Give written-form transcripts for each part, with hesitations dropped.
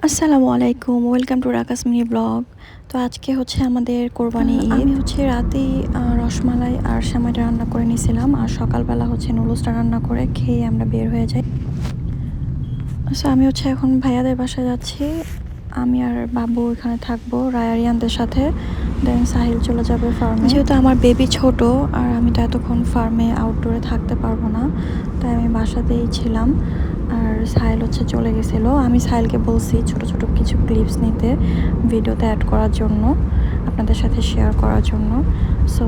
আসসালামু আলাইকুম, welcome to রাকাস mini blog. তো আজকে হচ্ছে আমাদের কোরবানি ঈদ। আমি হচ্ছে রাতেই রসমালাই আর সেমাইটা রান্না করে নিয়েছিলাম, আর সকালবেলা হচ্ছে নুডলসটা রান্না করে খেয়ে আমরা বের হয়ে যাই। সো আমি হচ্ছে এখন ভাইয়াদের বাসায় যাচ্ছি। আমি আর বাবু এখানে থাকবো রায়ারিয়ানদের সাথে, দেন সাহিল চলে যাবে ফার্মে। যেহেতু আমার বেবি ছোট আর আমি তো এতক্ষণ ফার্মে আউটডোরে থাকতে পারবো না, তাই আমি বাসাতেই ছিলাম। আর সাহিল হচ্ছে চলে গেছিলো। আমি সাহিলকে বলছি ছোট ছোট কিছু ক্লিপস নিতে, ভিডিওতে অ্যাড করার জন্য, আপনাদের সাথে শেয়ার করার জন্য। সো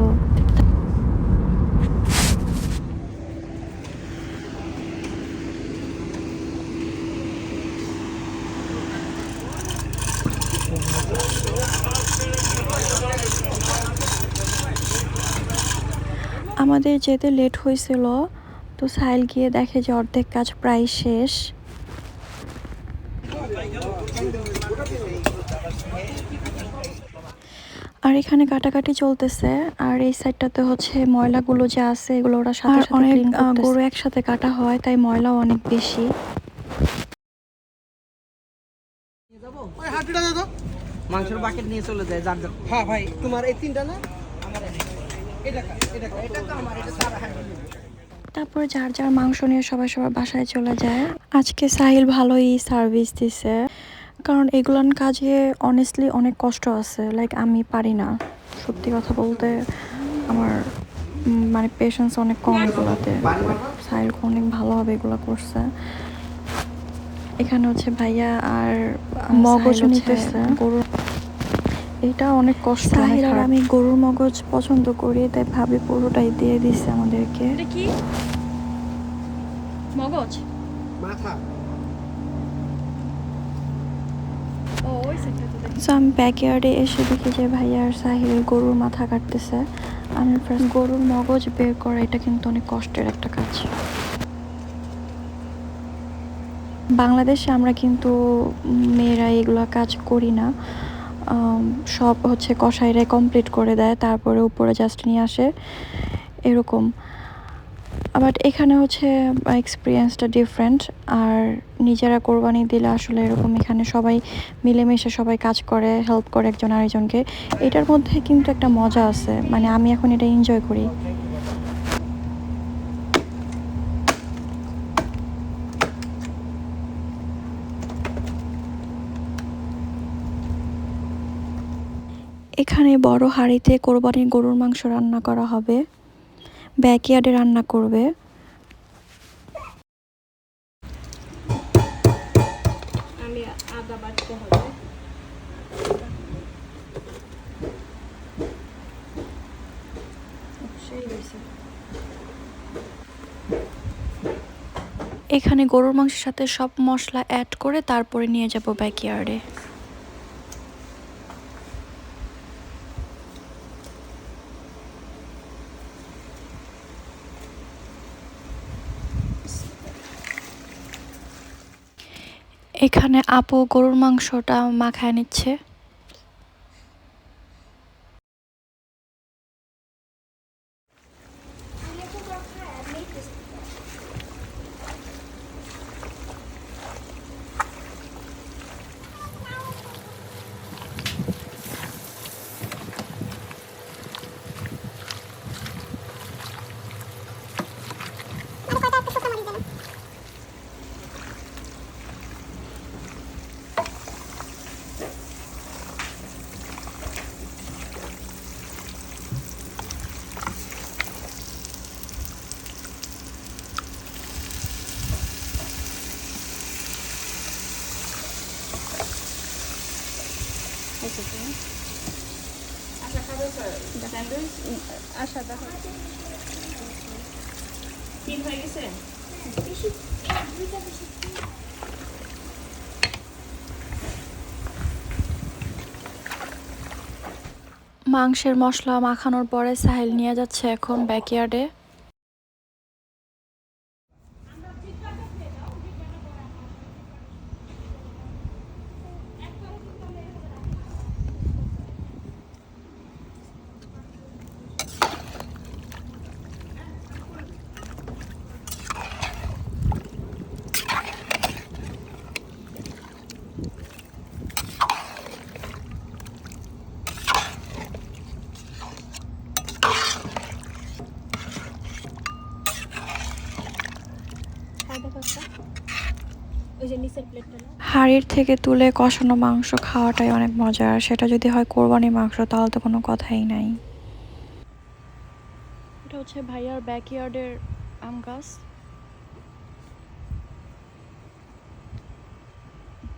আমাদের যেতে লেট হয়েছিল, তো সাহিল গিয়ে দেখে যে অর্ধেক কাজ প্রায় শেষ। আর এখানে কাটাকাটি চলতেছে, আর এই সাইডটাতে হচ্ছে ময়লাগুলো যে আছে এগুলো ওরা সাথে সাথে অনেক ক্লিন করতেছে। গরু একসাথে কাটা হয় তাই ময়লাও অনেক বেশি। মাংসের বাকেট নিয়ে চলে যায় যার যার। হ্যাঁ ভাই, তোমার এই তিনটা না? তারপর যার যার মাংস নিয়ে সবাই সবার বাসায় চলে যায়। আজকে সাহিল ভালোই সার্ভিস দিছে, কারণ এগুলান কাজে অনেস্টলি অনেক কষ্ট আছে। লাইক আমি পারি না, সত্যি কথা বলতে আমার মানে পেশেন্স অনেক কম এগুলাতে। সাহিল অনেক ভালোভাবে এগুলো করছে। এখানে হচ্ছে ভাইয়া আর মগজ নিতেছে গরুর। এটা অনেক কষ্ট। সাহিল আর আমি গরুর মগজ পছন্দ করি, তাই ভাবি পুরোটাই দিয়ে দিচ্ছে আমাদেরকে। এটা কি মগজ? মাথা। ও ওই সেটটা তো দেখি। সো আমি ব্যাকইয়ার্ডে এসে দেখি যে ভাইয়া আর সাহিল গরুর মাথা কাটতেছে। আমি ফার্স্ট গরুর মগজ বের করা, এটা কিন্তু অনেক কষ্টের একটা কাজ। বাংলাদেশে আমরা কিন্তু মেয়েরা এগুলো কাজ করি না। সব হচ্ছে কসাইরাই কমপ্লিট করে দেয়, তারপরে উপরে জাস্ট নিয়ে আসে এরকম। বাট এখানে হচ্ছে এক্সপিরিয়েন্সটা ডিফারেন্ট। আর নিজেরা কোরবানি দিলে আসলে এরকম এখানে সবাই মিলেমিশে সবাই কাজ করে, হেল্প করে একজন আরেকজনকে। এটার মধ্যে কিন্তু একটা মজা আছে, মানে আমি এখন এটা এনজয় করি। এখানে বড় হাঁড়িতে কোরবানির গরুর মাংস রান্না করা হবে, ব্যাকইয়ার্ডে রান্না করবে। আমি আদা বাটতে হবে। সেই হয়েছে। এখানে গরুর মাংসের সাথে সব মশলা অ্যাড করে তারপরে নিয়ে যাব ব্যাকইয়ার্ডে। এখানে আপু গরুর মাংসটা মাখায় নিচ্ছে। আশা খাবে স্যান্ডউইচ? আশা দেখো তিন হয়ে গেছে। মাংসের মশলা মাখানোর পরে সাহিল নিয়ে যাচ্ছে এখন ব্যাকইয়ার্ডে। ওই যে নিচের প্লেটটা না হাড়ির থেকে তুলে কষানো মাংস খাওয়াটাই অনেক মজার, সেটা যদি হয় কোরবানি মাংস তাহলে তো কোনো কথাই নাই। এটা হচ্ছে ভাইয়ার ব্যাকইয়ার্ডের আম গাছ।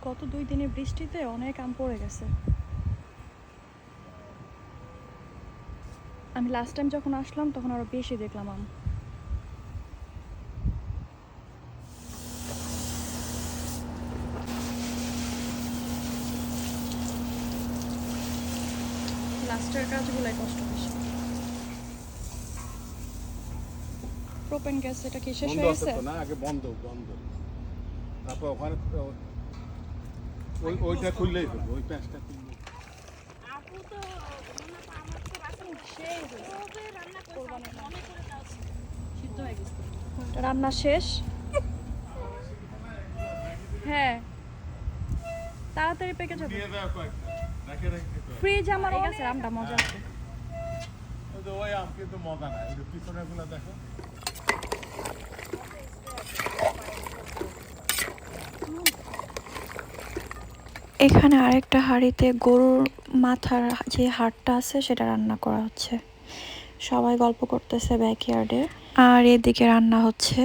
গত 2 দিনের বৃষ্টিতে অনেক আম পড়ে গেছে। আমি লাস্ট টাইম যখন আসলাম তখন আরো বেশি দেখলাম আম। লাস্টের কাজগুলাই কষ্ট বেশি। প্রোপেন গ্যাস এটা কি শেষ বন্ধ হয়ে আছে গেছে? তো না, আগে বন্ধ বন্ধ। তারপর ওখানে ওইটা খুললেই হবে, ওই প্যাঁচটা খুললে। আপু তো আমার তো রান্না সেই হয়েছে রান্না করে মনে করে দাও সিদ্ধ হয়ে গেছে রান্না শেষ। হ্যাঁ তাড়াতাড়ি পেকে যাবে। দিয়ে দাও কয়েকটা, রেখে রেখে দিতে হবে। ফ্রিজ আমার অনেক আছে, আমটা মজা আছে। ওই যে ওই আম কিন্তু মজা নাই, ওই যে পিছনের গুলো দেখো। এখানে আরেকটা হাঁড়িতে গরুর মাথার যে হাড়টা আছে সেটা রান্না করা হচ্ছে। সবাই গল্প করতেছে ব্যাকইয়ার্ডে, আর এদিকে রান্না হচ্ছে।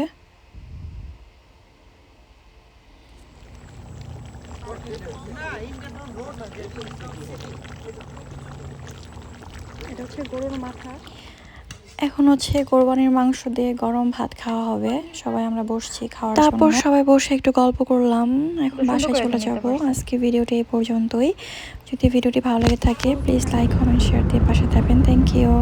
এটা হচ্ছে গরুর মাথা। এখন হচ্ছে কোরবানির মাংস দিয়ে গরম ভাত খাওয়া হবে। সবাই আমরা বসছি খাওয়ার জন্য। তারপর সবাই বসে একটু গল্প করলাম। এখন বাসায় চলে যাব। আজকে ভিডিওটি এই পর্যন্তই। যদি ভিডিওটি ভালো লেগে থাকে প্লিজ লাইক কমেন্ট শেয়ার দিয়ে পাশে থাকবেন। Thank you.